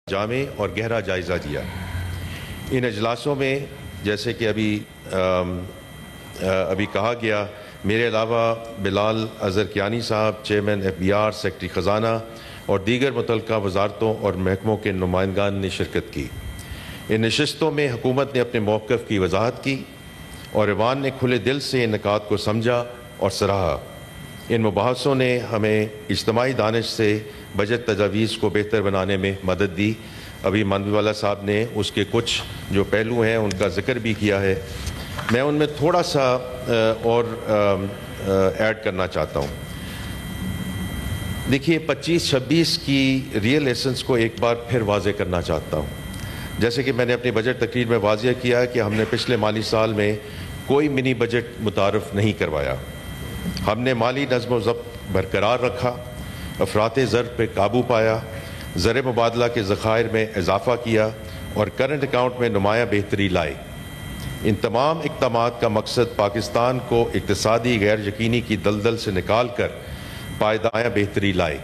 جامع اور گہرا جائزہ لیا۔ ان اجلاسوں میں جیسے کہ ابھی کہا گیا، میرے علاوہ بلال اظہر کیانی صاحب، چیئرمین FBR، سیکرٹری خزانہ اور دیگر متعلقہ وزارتوں اور محکموں کے نمائندگان نے شرکت کی۔ ان نشستوں میں حکومت نے اپنے موقف کی وضاحت کی اور ایوان نے کھلے دل سے ان نکات کو سمجھا اور سراہا۔ ان مباحثوں نے ہمیں اجتماعی دانش سے بجٹ تجاویز کو بہتر بنانے میں مدد دی۔ ابھی مانوی والا صاحب نے اس کے کچھ جو پہلو ہیں ان کا ذکر بھی کیا ہے، میں ان میں تھوڑا سا اور ایڈ کرنا چاہتا ہوں۔ دیکھیے 25-26 کی ریئل ایسنس کو ایک بار پھر واضح کرنا چاہتا ہوں۔ جیسے کہ میں نے اپنی بجٹ تقریر میں واضح کیا کہ ہم نے پچھلے مالی سال میں کوئی منی بجٹ متعارف نہیں کروایا۔ ہم نے مالی نظم و ضبط برقرار رکھا، افراط زر پہ قابو پایا، زر مبادلہ کے ذخائر میں اضافہ کیا اور کرنٹ اکاؤنٹ میں نمایاں بہتری لائی۔ ان تمام اقدامات کا مقصد پاکستان کو اقتصادی غیر یقینی کی دلدل سے نکال کر پائیدار بہتری لائے۔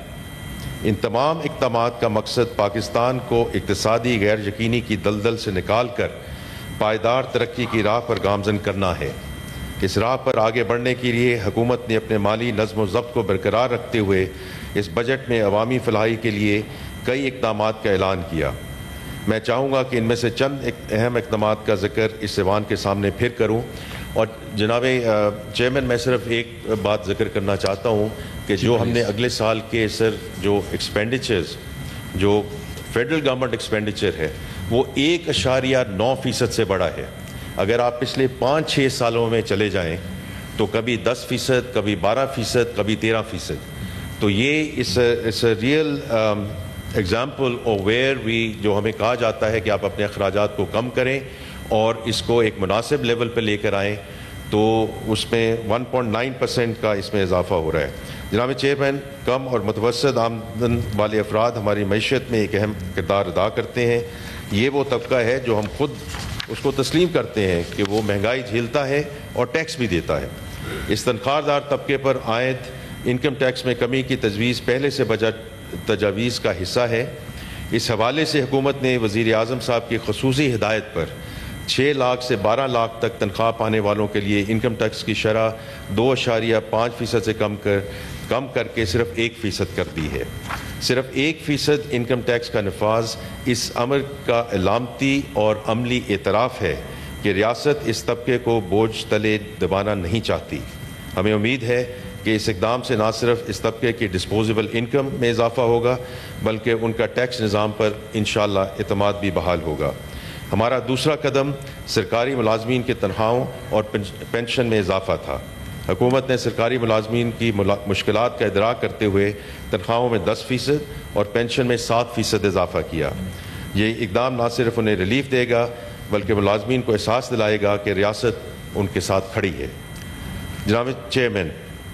ان تمام اقدامات کا مقصد پاکستان کو اقتصادی غیر یقینی کی دلدل سے نکال کر پائیدار ترقی کی راہ پر گامزن کرنا ہے۔ اس راہ پر آگے بڑھنے کے لیے حکومت نے اپنے مالی نظم و ضبط کو برقرار رکھتے ہوئے اس بجٹ میں عوامی فلاحی کے لیے کئی اقدامات کا اعلان کیا۔ میں چاہوں گا کہ ان میں سے چند اہم اقدامات کا ذکر اس ایوان کے سامنے پھر کروں۔ اور جناب چیئرمین، میں صرف ایک بات ذکر کرنا چاہتا ہوں کہ جو ہم نے اگلے سال کے جو ایکسپینڈیچرز جو فیڈرل گورنمنٹ ایکسپینڈیچر ہے وہ 1.9% سے بڑا ہے۔ اگر آپ پچھلے 5-6 سالوں میں چلے جائیں تو کبھی 10%، کبھی 12%، کبھی 13%۔ تو یہ اس real example of where we جو ہمیں کہا جاتا ہے کہ آپ اپنے اخراجات کو کم کریں اور اس کو ایک مناسب لیول پہ لے کر آئیں، تو اس میں 1.9% کا اس میں اضافہ ہو رہا ہے۔ جناب چیئرمین، کم اور متوسط آمدن والے افراد ہماری معیشت میں ایک اہم کردار ادا کرتے ہیں۔ یہ وہ طبقہ ہے جو ہم خود اس کو تسلیم کرتے ہیں کہ وہ مہنگائی جھیلتا ہے اور ٹیکس بھی دیتا ہے۔ اس تنخواہ دار طبقے پر عائد انکم ٹیکس میں کمی کی تجویز پہلے سے بجٹ تجاویز کا حصہ ہے۔ اس حوالے سے حکومت نے وزیر اعظم صاحب کی خصوصی ہدایت پر 6 لاکھ سے 12 لاکھ تک تنخواہ پانے والوں کے لیے انکم ٹیکس کی شرح 2.5% سے کم کر کے صرف 1% کر دی ہے۔ صرف 1% انکم ٹیکس کا نفاذ اس امر کا علامتی اور عملی اعتراف ہے کہ ریاست اس طبقے کو بوجھ تلے دبانا نہیں چاہتی۔ ہمیں امید ہے کہ اس اقدام سے نہ صرف اس طبقے کی ڈسپوزیبل انکم میں اضافہ ہوگا بلکہ ان کا ٹیکس نظام پر انشاءاللہ اعتماد بھی بحال ہوگا۔ ہمارا دوسرا قدم سرکاری ملازمین کے تنخواہوں اور پینشن میں اضافہ تھا۔ حکومت نے سرکاری ملازمین کی مشکلات کا ادراک کرتے ہوئے تنخواہوں میں 10% اور پینشن میں 7% اضافہ کیا۔ یہ اقدام نہ صرف انہیں ریلیف دے گا بلکہ ملازمین کو احساس دلائے گا کہ ریاست ان کے ساتھ کھڑی ہے۔ جناب چیئرمین،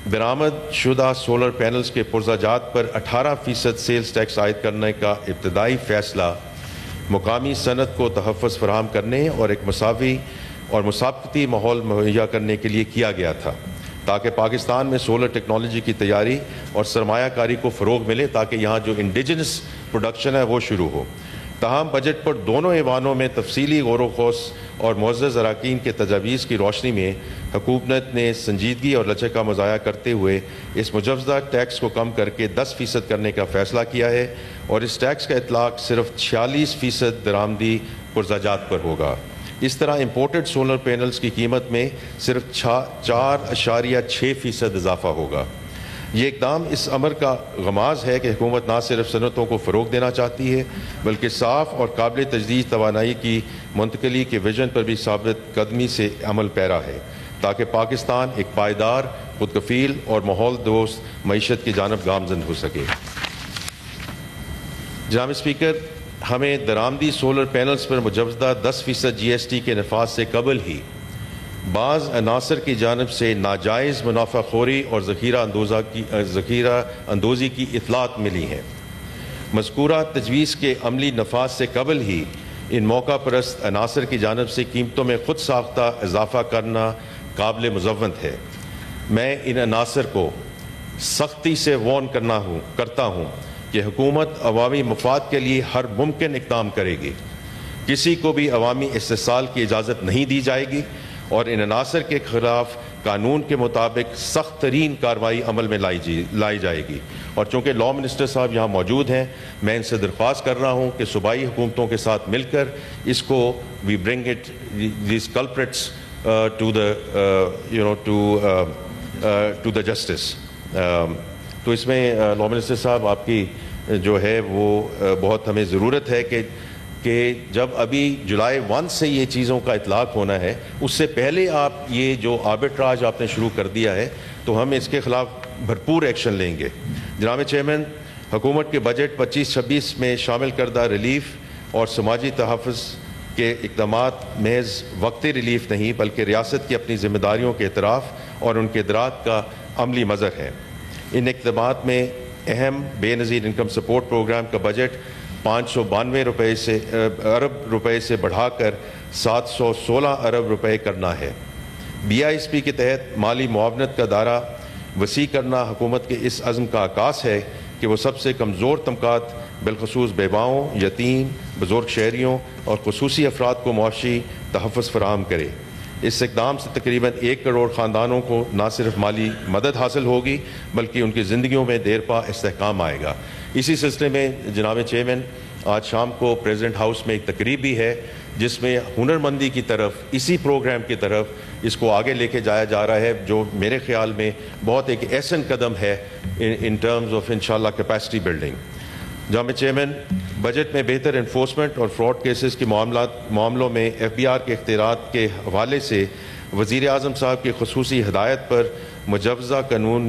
برآمد شدہ سولر پینلز کے پرزہ جات پر 18% سیلز ٹیکس عائد کرنے کا ابتدائی فیصلہ مقامی صنعت کو تحفظ فراہم کرنے اور ایک مساوی اور مسابقتی ماحول مہیا کرنے کے لیے کیا گیا تھا تاکہ پاکستان میں سولر ٹیکنالوجی کی تیاری اور سرمایہ کاری کو فروغ ملے، تاکہ یہاں جو انڈیجنس پروڈکشن ہے وہ شروع ہو۔ تاہم بجٹ پر دونوں ایوانوں میں تفصیلی غور و خوض اور معزز اراکین کے تجاویز کی روشنی میں حکومت نے سنجیدگی اور لچک کا مظاہرہ کرتے ہوئے اس مجوزہ ٹیکس کو کم کر کے 10% کرنے کا فیصلہ کیا ہے اور اس ٹیکس کا اطلاق صرف 46% درآمدی پرزہ جات پر ہوگا۔ اس طرح امپورٹڈ سولر پینلز کی قیمت میں صرف 4.6% اضافہ ہوگا۔ یہ اقدام اس امر کا غماز ہے کہ حکومت نہ صرف صنعتوں کو فروغ دینا چاہتی ہے بلکہ صاف اور قابل تجدید توانائی کی منتقلی کے ویژن پر بھی ثابت قدمی سے عمل پیرا ہے تاکہ پاکستان ایک پائیدار، خود کفیل اور ماحول دوست معیشت کی جانب گامزن ہو سکے۔ جناب اسپیکر، ہمیں درآمدی سولر پینلز پر مجوزہ 10% GST کے نفاذ سے قبل ہی بعض عناصر کی جانب سے ناجائز منافع خوری اور ذخیرہ اندوزی کی اطلاعات ملی ہیں۔ مذکورہ تجویز کے عملی نفاذ سے قبل ہی ان موقع پرست عناصر کی جانب سے قیمتوں میں خود ساختہ اضافہ کرنا قابل مذمت ہے۔ میں ان عناصر کو سختی سے وارن کرتا ہوں کہ حکومت عوامی مفاد کے لیے ہر ممکن اقدام کرے گی. کسی کو بھی عوامی استحصال کی اجازت نہیں دی جائے گی اور ان عناصر کے خلاف قانون کے مطابق سخت ترین کارروائی عمل میں لائی جائے گی. اور چونکہ لا منسٹر صاحب یہاں موجود ہیں, میں ان سے درخواست کر رہا ہوں کہ صوبائی حکومتوں کے ساتھ مل کر اس کو we bring it these culprits to the justice. تو اس میں لا منسٹر صاحب آپ کی جو ہے وہ بہت ہمیں ضرورت ہے کہ جب ابھی جولائی 1 سے یہ چیزوں کا اطلاق ہونا ہے, اس سے پہلے آپ یہ جو آربٹراج آپ نے شروع کر دیا ہے تو ہم اس کے خلاف بھرپور ایکشن لیں گے. جناب چیئرمین, حکومت کے بجٹ 25-26 میں شامل کردہ ریلیف اور سماجی تحفظ کے اقدامات محض وقتی ریلیف نہیں بلکہ ریاست کی اپنی ذمہ داریوں کے اعتراف اور ان کے ادراک کا عملی مظہر ہے. ان اقدامات میں اہم بے نظیر انکم سپورٹ پروگرام کا بجٹ 592 ارب روپے سے بڑھا کر 716 ارب روپے کرنا ہے. BISP کے تحت مالی معاونت کا دائرہ وسیع کرنا حکومت کے اس عزم کا عکاس ہے کہ وہ سب سے کمزور طبقات بالخصوص بیواؤں, یتیم, بزرگ شہریوں اور خصوصی افراد کو معاشی تحفظ فراہم کرے. اس اقدام سے تقریباً 1 کروڑ خاندانوں کو نہ صرف مالی مدد حاصل ہوگی بلکہ ان کی زندگیوں میں دیرپا استحکام آئے گا. اسی سلسلے میں جناب چیئرمین, آج شام کو پریزیڈنٹ ہاؤس میں ایک تقریب بھی ہے جس میں ہنرمندی کی طرف, اسی پروگرام کی طرف اس کو آگے لے کے جایا جا رہا ہے, جو میرے خیال میں بہت ایک احسن قدم ہے ان ٹرمز آف انشاءاللہ کیپیسٹی بلڈنگ. جناب چیئرمین, بجٹ میں بہتر انفورسمنٹ اور فراڈ کیسز کے معاملوں میں FBR کے اختیارات کے حوالے سے وزیر اعظم صاحب کی خصوصی ہدایت پر مجوزہ قانون